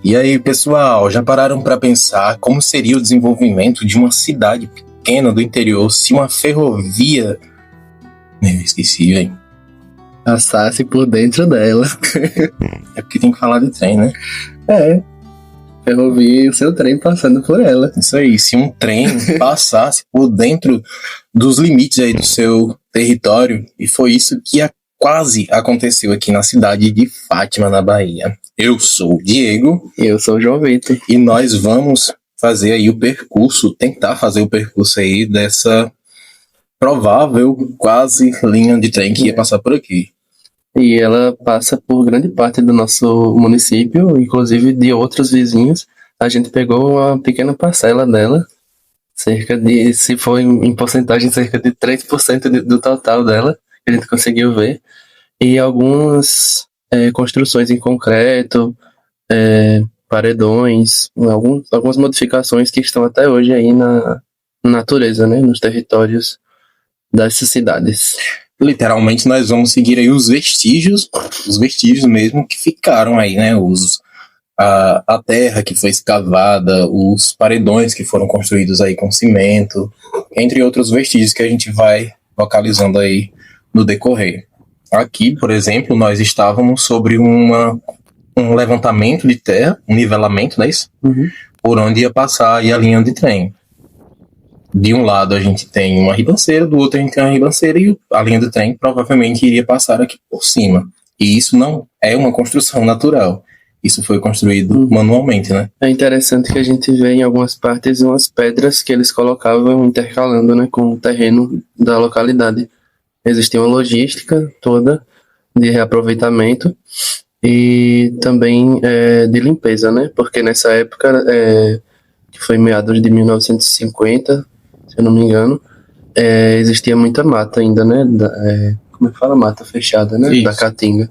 E aí, pessoal, já pararam para pensar como seria o desenvolvimento de uma cidade pequena do interior se uma ferrovia... Eu esqueci, velho. Passasse por dentro dela. É porque tem que falar de trem, né? Ferrovia e o seu trem passando por ela. Isso aí, se um trem passasse por dentro dos limites aí do seu território, e foi isso que quase aconteceu aqui na cidade de Fátima, na Bahia. Eu sou o Diego. E eu sou o João Vitor. E nós vamos fazer aí o percurso, tentar fazer o percurso aí dessa provável quase linha de trem que ia passar por aqui. E ela passa por grande parte do nosso município, inclusive de outros vizinhos. A gente pegou uma pequena parcela dela, se for em porcentagem, cerca de 3% do total dela, que a gente conseguiu ver. E algumas construções em concreto, paredões, algumas modificações que estão até hoje aí na natureza, né, nos territórios dessas cidades. Literalmente nós vamos seguir aí os vestígios mesmo que ficaram aí, né? A terra que foi escavada, os paredões que foram construídos aí com cimento, entre outros vestígios que a gente vai localizando aí no decorrer. Aqui, por exemplo, nós estávamos sobre um levantamento de terra, um nivelamento, não é isso? Uhum. Por onde ia passar aí a linha de trem. De um lado a gente tem uma ribanceira, do outro a gente tem uma ribanceira e a linha do trem provavelmente iria passar aqui por cima. E isso não é uma construção natural. Isso foi construído manualmente, né? É interessante que a gente vê em algumas partes umas pedras que eles colocavam intercalando, né, com o terreno da localidade. Existia uma logística toda de reaproveitamento e também de limpeza, né? Porque nessa época, que foi meados de 1950, se eu não me engano, existia muita mata ainda, né? Como é que fala? Mata fechada, né? Isso. Da caatinga.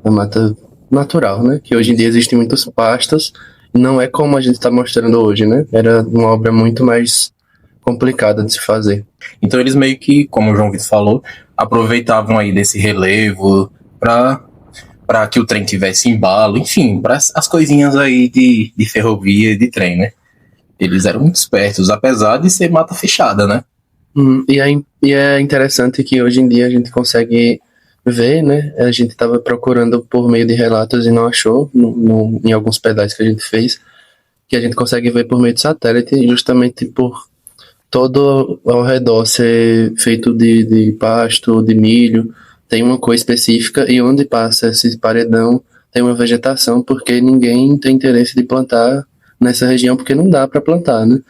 A mata natural, né? Que hoje em dia existem muitos pastos. Não é como a gente está mostrando hoje, né? Era uma obra muito mais complicada de se fazer. Então eles meio que, como o João Vitor falou, aproveitavam aí desse relevo para que o trem tivesse embalo, enfim, para as coisinhas aí de ferrovia e de trem, né? Eles eram muito espertos, apesar de ser mata fechada, né? E é interessante que hoje em dia a gente consegue ver, né? A gente estava procurando por meio de relatos e não achou em alguns pedais que a gente fez, que a gente consegue ver por meio de satélite, justamente por todo ao redor ser feito de pasto, de milho, tem uma cor específica, e onde passa esse paredão tem uma vegetação, porque ninguém tem interesse de plantar nessa região, porque não dá para plantar, né?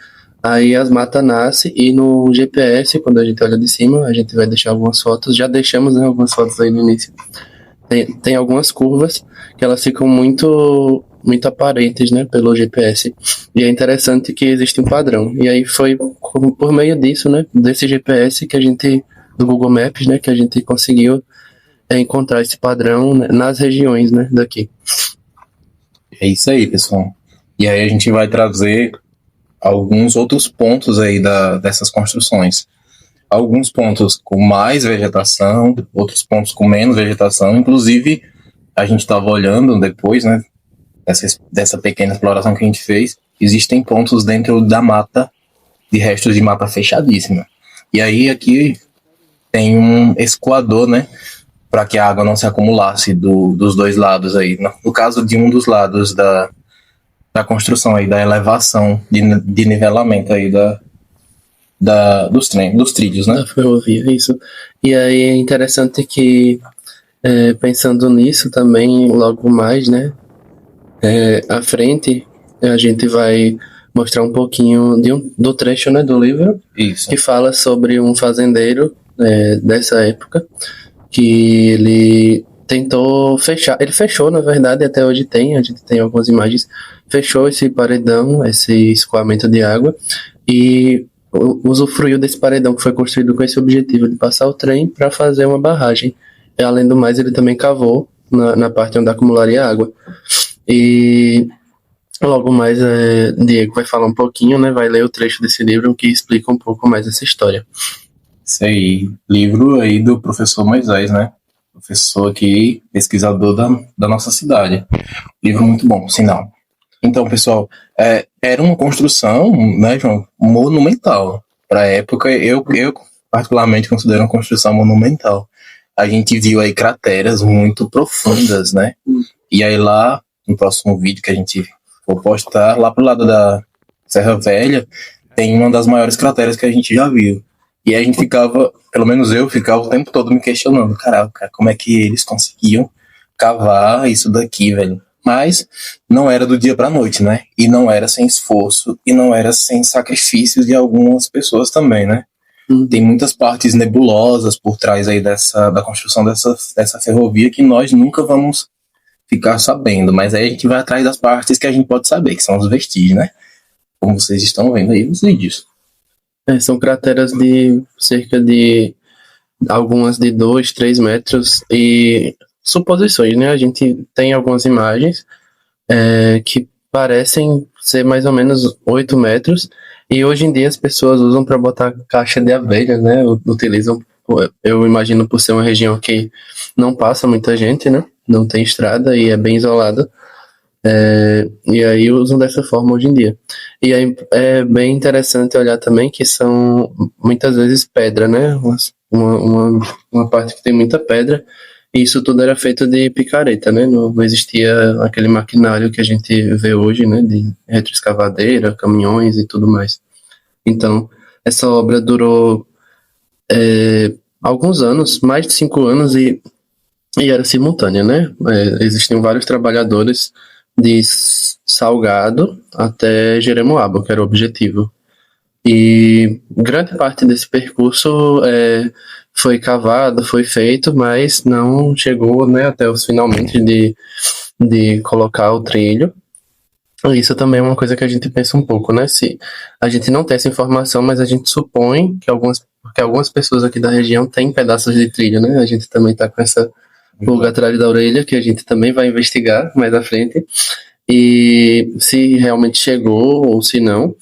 Aí as matas nascem e no GPS, quando a gente olha de cima, a gente vai deixar algumas fotos, já deixamos, né, algumas fotos aí no início. Tem algumas curvas que elas ficam muito aparentes, né, pelo GPS. E é interessante que existe um padrão. E aí foi por meio disso, né, desse GPS que a gente, do Google Maps, né, que a gente conseguiu encontrar esse padrão, né, nas regiões, né, daqui. É isso aí, pessoal. E aí a gente vai trazer alguns outros pontos aí dessas construções. Alguns pontos com mais vegetação, outros pontos com menos vegetação. Inclusive, a gente estava olhando depois, né, dessa pequena exploração que a gente fez, existem pontos dentro da mata, de restos de mata fechadíssima. E aí aqui tem um escoador, né, para que a água não se acumulasse dos dois lados aí. No caso de um dos lados da construção aí, da elevação de nivelamento aí dos trilhos, né? Da ferrovia, isso. E aí é interessante que, pensando nisso também, logo mais, né, à frente, a gente vai mostrar um pouquinho do trecho, né, do livro, Isso. que fala sobre um fazendeiro dessa época, que ele tentou fechar, ele fechou, na verdade, até hoje a gente tem algumas imagens, fechou esse paredão, esse escoamento de água, e usufruiu desse paredão que foi construído com esse objetivo de passar o trem para fazer uma barragem. E, além do mais, ele também cavou na parte onde acumularia água. E logo mais, Diego vai falar um pouquinho, né, vai ler o trecho desse livro que explica um pouco mais essa história. Isso aí, livro aí do professor Moisés, né? Professor aqui, pesquisador da nossa cidade. Livro muito bom, por sinal. Então, pessoal, era uma construção, né, João, monumental. Para a época, eu particularmente considero uma construção monumental. A gente viu aí crateras muito profundas, né? E aí lá, no próximo vídeo que a gente for postar, lá pro lado da Serra Velha, tem uma das maiores crateras que a gente já viu. E a gente ficava, pelo menos eu, ficava o tempo todo me questionando, caraca, como é que eles conseguiam cavar isso daqui, velho? Mas não era do dia pra noite, né? E não era sem esforço, e não era sem sacrifícios de algumas pessoas também, né? Tem muitas partes nebulosas por trás aí da construção dessa ferrovia que nós nunca vamos ficar sabendo, mas aí a gente vai atrás das partes que a gente pode saber, que são os vestígios, né? Como vocês estão vendo aí nos vídeos. São crateras de cerca de algumas de 2, 3 metros e suposições, né? A gente tem algumas imagens que parecem ser mais ou menos 8 metros e hoje em dia as pessoas usam para botar caixa de abelha, né? Utilizam, eu imagino, por ser uma região que não passa muita gente, né? Não tem estrada e é bem isolada. E aí usam dessa forma hoje em dia. E aí é bem interessante olhar também que são muitas vezes pedra, né? Uma parte que tem muita pedra. E isso tudo era feito de picareta, né? Não existia aquele maquinário que a gente vê hoje, né? De retroescavadeira, caminhões e tudo mais. Então, essa obra durou alguns anos, mais de 5 anos, e era simultânea, né? Existiam vários trabalhadores de Salgado até Jeremoabo, que era o objetivo. E grande parte desse percurso foi cavado, foi feito, mas não chegou, né, até os finalmente de colocar o trilho. Isso também é uma coisa que a gente pensa um pouco, né? Se a gente não tem essa informação, mas a gente supõe que algumas pessoas aqui da região têm pedaços de trilho, né? A gente também está com essa pulga atrás da orelha, que a gente também vai investigar mais à frente, e se realmente chegou ou se não,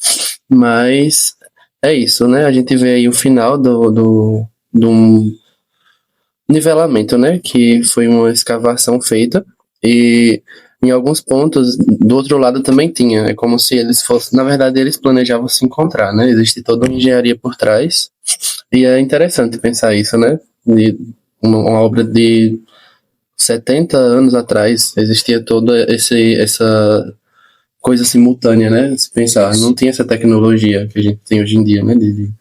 mas é isso, né? A gente vê aí o final do um nivelamento, né? Que foi uma escavação feita e em alguns pontos do outro lado também tinha. É como se eles fossem, na verdade, eles planejavam se encontrar, né? Existe toda uma engenharia por trás e é interessante pensar isso, né? De uma obra de 70 anos atrás existia toda essa coisa simultânea, né? Se pensar, não tinha essa tecnologia que a gente tem hoje em dia, né? De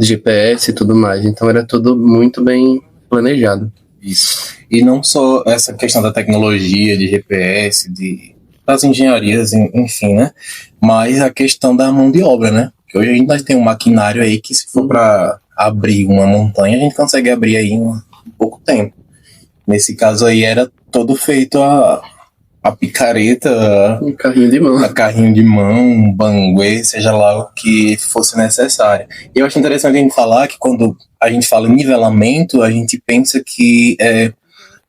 GPS e tudo mais. Então era tudo muito bem planejado. Isso. E não só essa questão da tecnologia, de GPS, das engenharias, enfim, né? Mas a questão da mão de obra, né? Porque hoje a gente nós tem um maquinário aí que se for para abrir uma montanha, a gente consegue abrir aí em pouco tempo. Nesse caso aí era todo feito a picareta, Um carrinho de mão. a carrinho de mão, um banguê, seja lá o que fosse necessário. E eu acho interessante a gente falar que quando a gente fala em nivelamento, a gente pensa que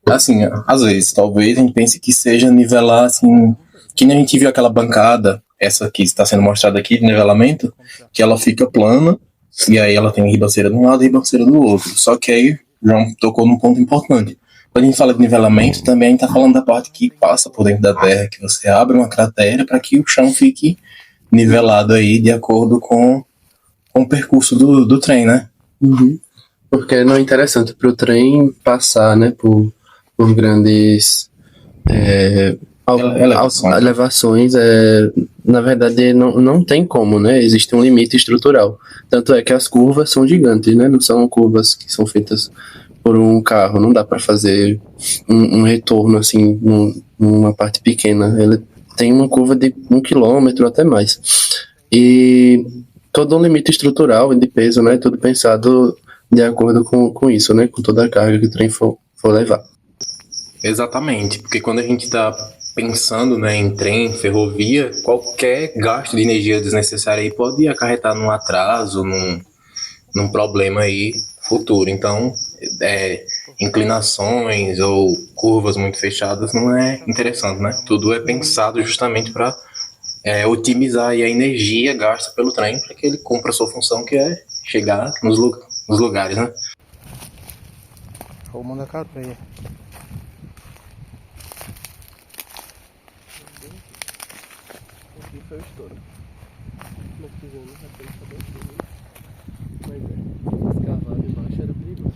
assim, às vezes, talvez a gente pense que seja nivelar assim, que nem a gente viu aquela bancada, essa que está sendo mostrada aqui de nivelamento, que ela fica plana, e aí ela tem ribanceira de um lado e ribanceira do outro. Só que aí João tocou num ponto importante. Quando a gente fala de nivelamento, também a gente está falando da parte que passa por dentro da terra, que você abre uma cratera para que o chão fique nivelado aí de acordo com o percurso do trem, né? Uhum. Porque não é interessante para o trem passar, né, por grandes elevações. Na verdade, não tem como, né? Existe um limite estrutural. Tanto é que as curvas são gigantes, né? Não são curvas que são feitas por um carro. Não dá para fazer um retorno assim numa parte pequena. Ele tem uma curva de 1 quilômetro até mais. E todo um limite estrutural e de peso, né? Tudo pensado de acordo com isso, né? Com toda a carga que o trem for levar. Exatamente, porque quando a gente está pensando, né, em trem, ferrovia, qualquer gasto de energia desnecessária aí pode acarretar num atraso, num problema aí futuro. Então, inclinações ou curvas muito fechadas não é interessante, né? Tudo é pensado justamente para otimizar aí a energia gasta pelo trem para que ele cumpra a sua função, que é chegar nos lugares, né? Vou mandar cadeia. foi o estouro. Nós fizemos aquele cabecinho, mas escavado embaixo era perigoso.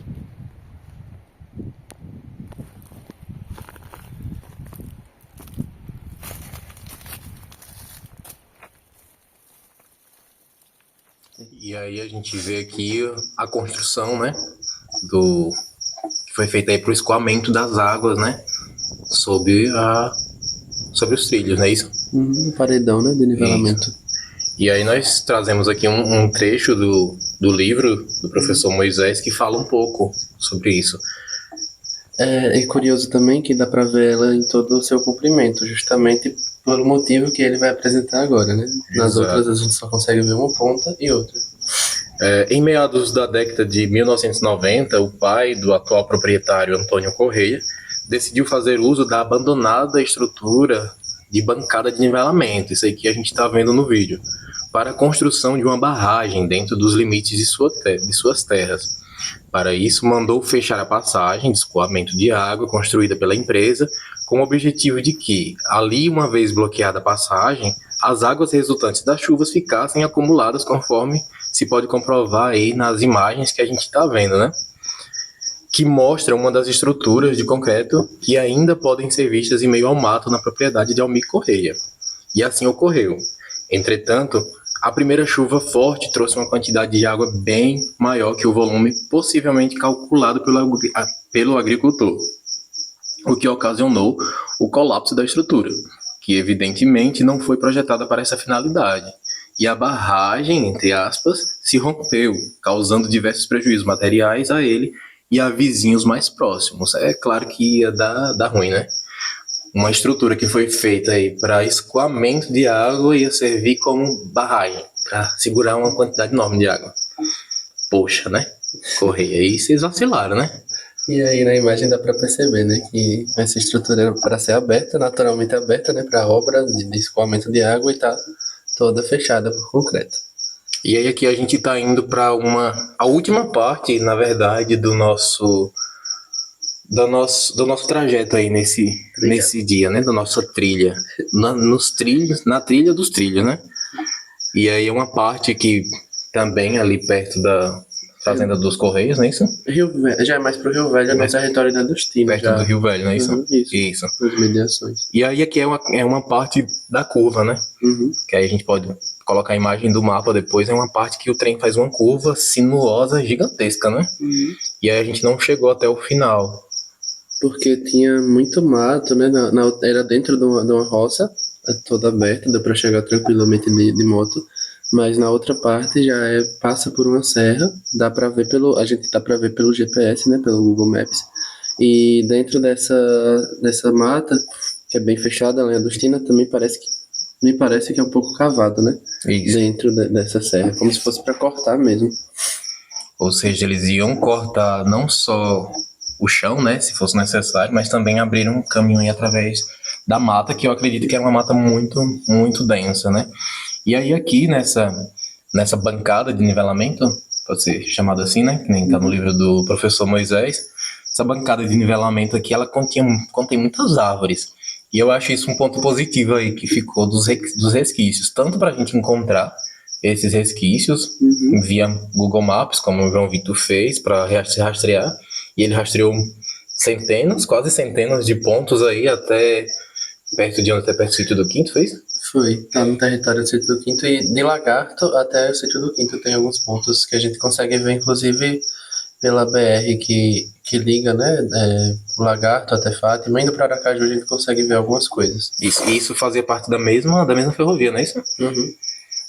E aí a gente vê aqui a construção, né, que foi feita aí para o escoamento das águas, né, sobre os trilhos, não é isso? Um paredão, né, de nivelamento. Isso. E aí nós trazemos aqui um trecho do livro do professor Moisés que fala um pouco sobre isso. É curioso também que dá para ver ela em todo o seu comprimento, justamente pelo motivo que ele vai apresentar agora, né? Nas Exato. outras a gente só consegue ver uma ponta e outra. Em meados da década de 1990, o pai do atual proprietário Antônio Correia decidiu fazer uso da abandonada estrutura de bancada de nivelamento, isso aí que a gente está vendo no vídeo, para a construção de uma barragem dentro dos limites de suas terras. Para isso, mandou fechar a passagem de escoamento de água construída pela empresa, com o objetivo de que, ali uma vez bloqueada a passagem, as águas resultantes das chuvas ficassem acumuladas conforme se pode comprovar aí nas imagens que a gente está vendo, né? Que mostra uma das estruturas de concreto que ainda podem ser vistas em meio ao mato na propriedade de Almir Correia. E assim ocorreu. Entretanto, a primeira chuva forte trouxe uma quantidade de água bem maior que o volume possivelmente calculado pelo agricultor, o que ocasionou o colapso da estrutura, que evidentemente não foi projetada para essa finalidade. E a barragem, entre aspas, se rompeu, causando diversos prejuízos materiais a ele e a vizinhos mais próximos. É claro que ia dar ruim, né? Uma estrutura que foi feita aí para escoamento de água ia servir como barragem, para segurar uma quantidade enorme de água. Poxa, né? Correia aí, vocês vacilaram, né? E aí na imagem dá para perceber, né, que essa estrutura era para ser aberta, naturalmente aberta, né, para obra de escoamento de água e tá toda fechada por concreto. E aí aqui a gente está indo para a última parte, na verdade, do nosso trajeto aí nesse dia, né? Da nossa trilha. Na trilha dos trilhos, né? E aí é uma parte que também ali perto da Fazenda dos Correios, não é isso? Rio Velho, já é mais pro Rio Velho, é no território da Agostina. Perto do Rio Velho, não é isso? Isso. As mediações. E aí aqui é uma parte da curva, né? Que aí a gente pode colocar a imagem do mapa depois. É uma parte que o trem faz uma curva sinuosa gigantesca, né? E aí a gente não chegou até o final. Porque tinha muito mato, né? Era dentro de uma roça, toda aberta, dá para chegar tranquilamente de moto. Mas na outra parte já passa por uma serra, a gente dá para ver pelo GPS, né? Pelo Google Maps. E dentro dessa mata, que é bem fechada, a linha Agostina, também me parece que é um pouco cavado, né? Isso. Dentro dessa serra, como se fosse para cortar mesmo. Ou seja, eles iam cortar não só o chão, né, se fosse necessário, mas também abriram um caminho aí através da mata, que eu acredito que é uma mata muito, muito densa, né? E aí aqui nessa bancada de nivelamento, pode ser chamado assim, né, que nem está no livro do professor Moisés, essa bancada de nivelamento aqui, ela contém muitas árvores. E eu acho isso um ponto positivo aí que ficou dos resquícios, tanto para a gente encontrar esses resquícios via Google Maps, como o João Vitor fez, para rastrear, e ele rastreou quase centenas de pontos aí até perto do Sítio do Quinto, fez? Foi, tá no território do Sítio do Quinto, e de Lagarto até o Sítio do Quinto tem alguns pontos que a gente consegue ver, inclusive pela BR que liga, né, o Lagarto até Fátima. Indo para Aracaju a gente consegue ver algumas coisas. Isso fazia parte da mesma ferrovia, não é isso?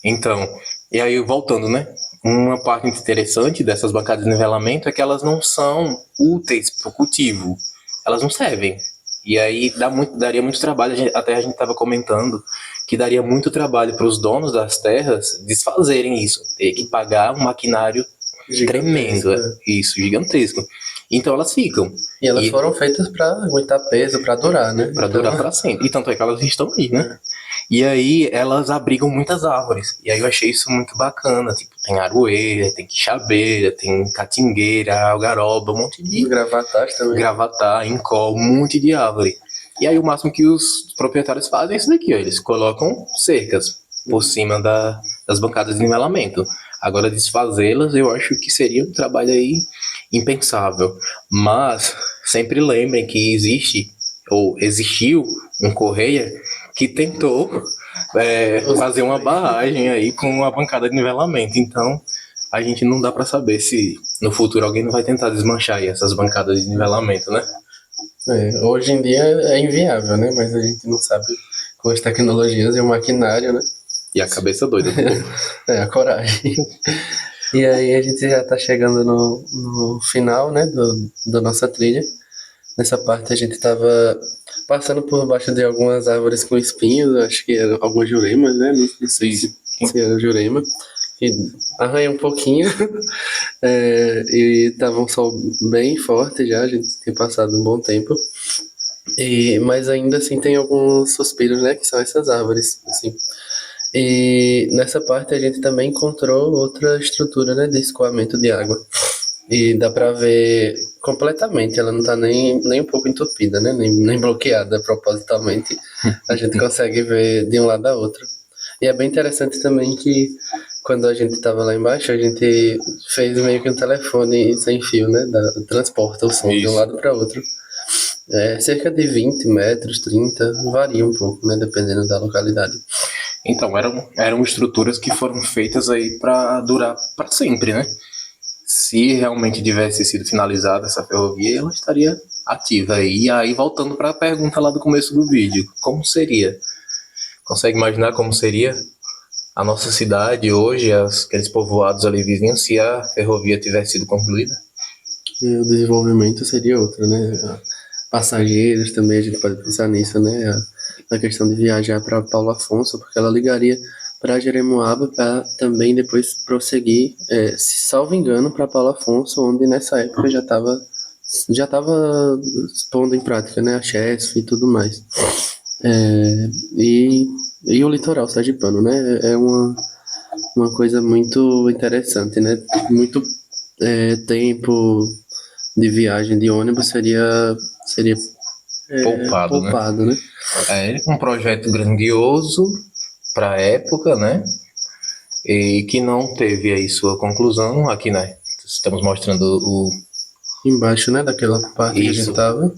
Então, e aí voltando, né, uma parte interessante dessas bancadas de nivelamento é que elas não são úteis para o cultivo, elas não servem. E aí daria muito trabalho, até a gente estava comentando que daria muito trabalho para os donos das terras desfazerem isso, ter que pagar um maquinário tremendo, gigantesco. Então elas ficam. E elas foram feitas para aguentar peso, para durar, né? Para durar para sempre. E tanto é que elas estão aí, né? E aí elas abrigam muitas árvores. E aí eu achei isso muito bacana. Tipo, tem aroeira, tem quixabeira, tem catingueira, algaroba, um monte de... Gravatar também. Gravatar, encol, um monte de árvore. E aí o máximo que os proprietários fazem é isso daqui, ó. Eles colocam cercas. por cima das bancadas de nivelamento. Agora, desfazê-las, eu acho que seria um trabalho aí impensável. Mas sempre lembrem que existe, ou existiu, um Correia que tentou fazer uma barragem aí com a bancada de nivelamento. Então, a gente não dá para saber se no futuro alguém não vai tentar desmanchar aí essas bancadas de nivelamento, né? Hoje em dia é inviável, né? Mas a gente não sabe com as tecnologias e o maquinário, né? E a cabeça doida do povo. A coragem. E aí a gente já tá chegando no final, né, da nossa trilha. Nessa parte a gente tava passando por baixo de algumas árvores com espinhos, acho que eram algumas juremas, né? Não sei se era jurema. E arranhei um pouquinho. E tava um sol bem forte já, a gente tem passado um bom tempo. Mas ainda assim tem alguns suspiros, né? Que são essas árvores, assim. E nessa parte a gente também encontrou outra estrutura, né? De escoamento de água. E dá pra ver completamente, ela não tá nem um pouco entupida, né? Nem bloqueada propositalmente. A gente consegue ver de um lado a outro. E é bem interessante também que quando a gente tava lá embaixo, a gente fez meio que um telefone sem fio, né? Transporta o som de um Isso. lado para outro. Cerca de 20 metros, 30, varia um pouco, né? Dependendo da localidade. Então, eram estruturas que foram feitas aí para durar para sempre, né? Se realmente tivesse sido finalizada essa ferrovia, ela estaria ativa aí. E aí, voltando para a pergunta lá do começo do vídeo, como seria? Consegue imaginar como seria a nossa cidade hoje, aqueles povoados ali vizinhos, se a ferrovia tivesse sido concluída? E o desenvolvimento seria outro, né? Passageiros também, a gente pode pensar nisso, né? A questão de viajar para Paulo Afonso, porque ela ligaria para Jeremoabo para também depois prosseguir, se salvo engano, para Paulo Afonso, onde nessa época já estava pondo em prática, né? A Chesf e tudo mais. E o litoral sergipano, né? É uma coisa muito interessante, né? Muito tempo de viagem de ônibus seria poupado, né? É um projeto grandioso para a época, né? E que não teve aí sua conclusão. Aqui, né? Estamos mostrando Embaixo, né? Daquela parte que a gente tava.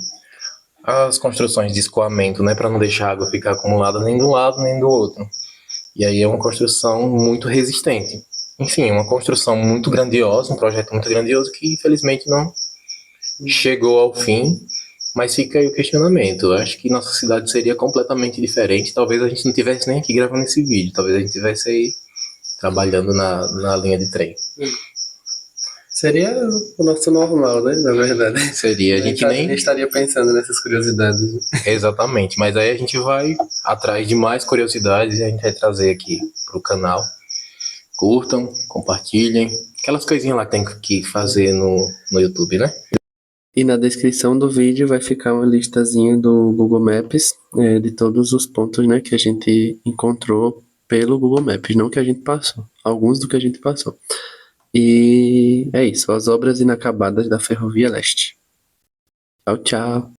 as construções de escoamento, né? Para não deixar a água ficar acumulada nem de um lado nem do outro. E aí é uma construção muito resistente. Enfim, uma construção muito grandiosa, um projeto muito grandioso que infelizmente não chegou ao fim, mas fica aí o questionamento. Eu acho que nossa cidade seria completamente diferente. Talvez a gente não tivesse nem aqui gravando esse vídeo, talvez a gente tivesse aí trabalhando na linha de trem. Seria o nosso normal, né? Na verdade. Seria, a gente nem estaria pensando nessas curiosidades. Exatamente, mas aí a gente vai atrás de mais curiosidades e a gente vai trazer aqui pro canal. Curtam, compartilhem, aquelas coisinhas lá que tem que fazer no YouTube, né? E na descrição do vídeo vai ficar uma listazinha do Google Maps, de todos os pontos, né, que a gente encontrou pelo Google Maps, não que a gente passou, alguns do que a gente passou. E é isso, as obras inacabadas da Ferrovia Leste. Tchau, tchau.